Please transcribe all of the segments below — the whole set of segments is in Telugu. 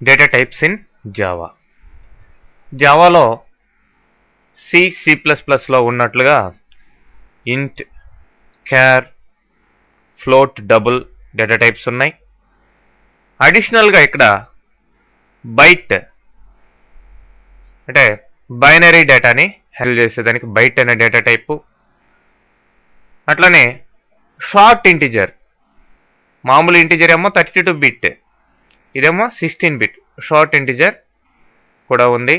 Data types in Java. జావాలో C++లో ఉన్నట్లుగా int, char, float, double data types ఉన్నాయి. అడిషనల్గా ఇక్కడ బైట్ అంటే బైనరీ డేటాని హ్యాండిల్ చేసేదానికి బైట్ అనే డేటా టైపు. అట్లనే షార్ట్ ఇంటిజర్, మామూలు ఇంటిజర్ ఏమో 32 బిట్, ఇదేమో 16 బిట్ షార్ట్ ఇంటిజర్ కూడా ఉంది.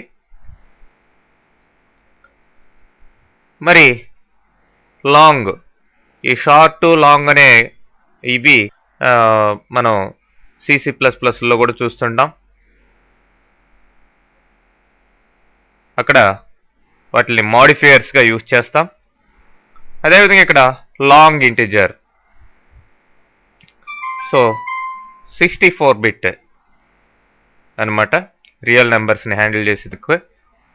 మరి లాంగ్, ఈ షార్ట్ లాంగ్ అనే ఇవి మనం C++లో కూడా చూస్తుంటాం. అక్కడ వాటిని మాడిఫైయర్స్గా యూజ్ చేస్తాం. అదేవిధంగా ఇక్కడ లాంగ్ ఇంటిజర్, సో 64 బిట్ అనమాట, రియల్ నెంబర్స్ని హ్యాండిల్ చేసేందుకు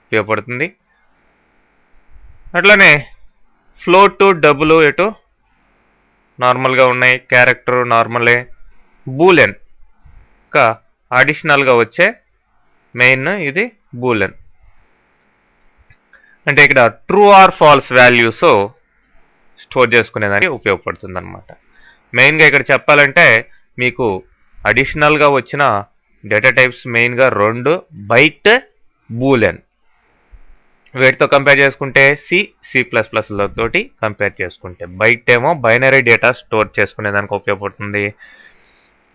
ఉపయోగపడుతుంది. అట్లనే ఫ్లోట్, డబుల్ ఎటు నార్మల్గా ఉన్నాయి, క్యారెక్టర్ నార్మలే. బూలెన్ ఇంకా అడిషనల్గా వచ్చే మెయిన్ ఇది బూలెన్, అంటే ఇక్కడ true or false values store చేసుకునేదానికి ఉపయోగపడుతుంది అనమాట. మెయిన్గా ఇక్కడ చెప్పాలంటే మీకు అడిషనల్గా వచ్చిన డేటా టైప్స్ మెయిన్గా 2, బైట్, బూలెన్. వీటితో కంపేర్ చేసుకుంటే C++తోటి కంపేర్ చేసుకుంటే బైట్ ఏమో బైనరీ డేటా స్టోర్ చేసుకునేదానికి ఉపయోగపడుతుంది,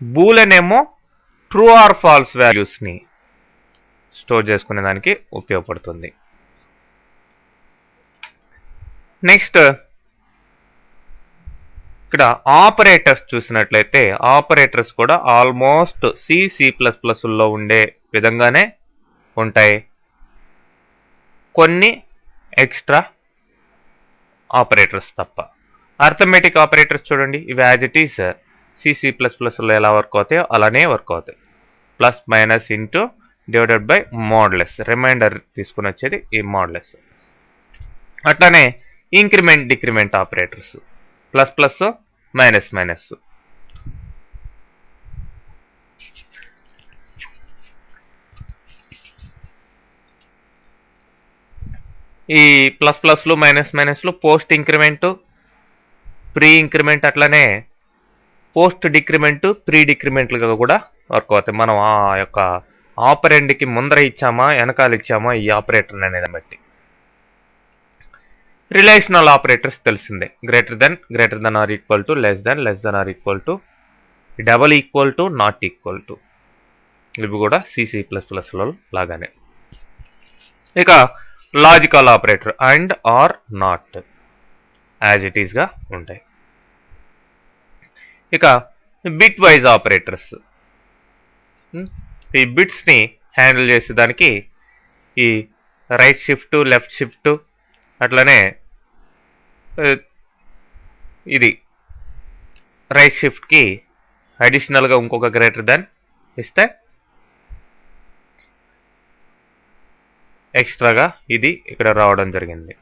బూలెన్ ఏమో ట్రూ ఆర్ ఫాల్స్ వాల్యూస్ని స్టోర్ చేసుకునేదానికి ఉపయోగపడుతుంది. నెక్స్ట్ ఇక్కడ ఆపరేటర్స్ చూసినట్లయితే ఆపరేటర్స్ కూడా ఆల్మోస్ట్ C++లో ఉండే విధంగానే ఉంటాయి. కొన్ని ఎక్స్ట్రా ఆపరేటర్స్ తప్ప. అర్థమెటిక్ ఆపరేటర్స్ చూడండి, ఇవి యాజ్ ఇట్ ఈస్ C++లో ఎలా వర్క్ అవుతాయో అలానే వర్క్ అవుతాయి. Plus, minus, into, divided by, modulus, remainder తీసుకుని వచ్చేది ఈ మోడ్లెస్. అట్లానే increment, decrement operators, plus plus, minus minus. ఈ ప్లస్ ప్లస్లు, మైనస్ మైనస్లు పోస్ట్ ఇంక్రిమెంట్, ప్రీ ఇంక్రిమెంట్, అట్లనే పోస్ట్ డిక్రిమెంట్, ప్రీ డిక్రిమెంట్లుగా కూడా వర్క్ అవుతాయి. మనం ఆ యొక్క ఆపరెండ్కి ముందర ఇచ్చామా వెనకాల ఇచ్చామా ఈ ఆపరేటర్ అనేది బట్టి. రిలేషనల్ ఆపరేటర్స్ తెలిసిందే, greater than or equal to, less than or equal to, double equal to, not equal to. ఇవి కూడా C++లో లాగానే. ఇక logical operator and, or, not as it ఈస్గా ఉంటాయి. ఇక బిట్ వైజ్ ఆపరేటర్స్, ఈ బిట్స్ని హ్యాండిల్ చేసేదానికి ఈ రైట్ షిఫ్ట్, లెఫ్ట్ షిఫ్ట్, అట్లనే ఇది రైట్ షిఫ్ట్కి అడిషనల్గా ఇంకొక గ్రేటర్ దెన్ ఇస్తే ఎక్స్ట్రాగా ఇది ఇక్కడ రావడం జరిగింది.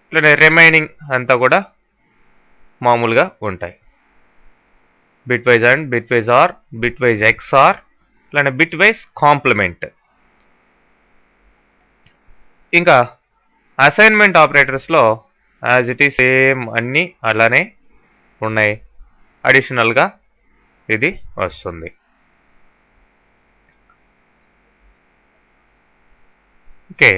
ఇట్లనే రిమైనింగ్ అంతా కూడా మామూలుగా ఉంటాయి. Bitwise and, bitwise or, bitwise XOR, ఇట్లానే బిట్ వైజ్ కాంప్లిమెంట్. ఇంకా అసైన్మెంట్ ఆపరేటర్స్లో యాజ్ ఇట్ ఈస్ సేమ్ అన్నీ అలానే ఉన్నాయి, అడిషనల్గా ఇది వస్తుంది. ఓకే.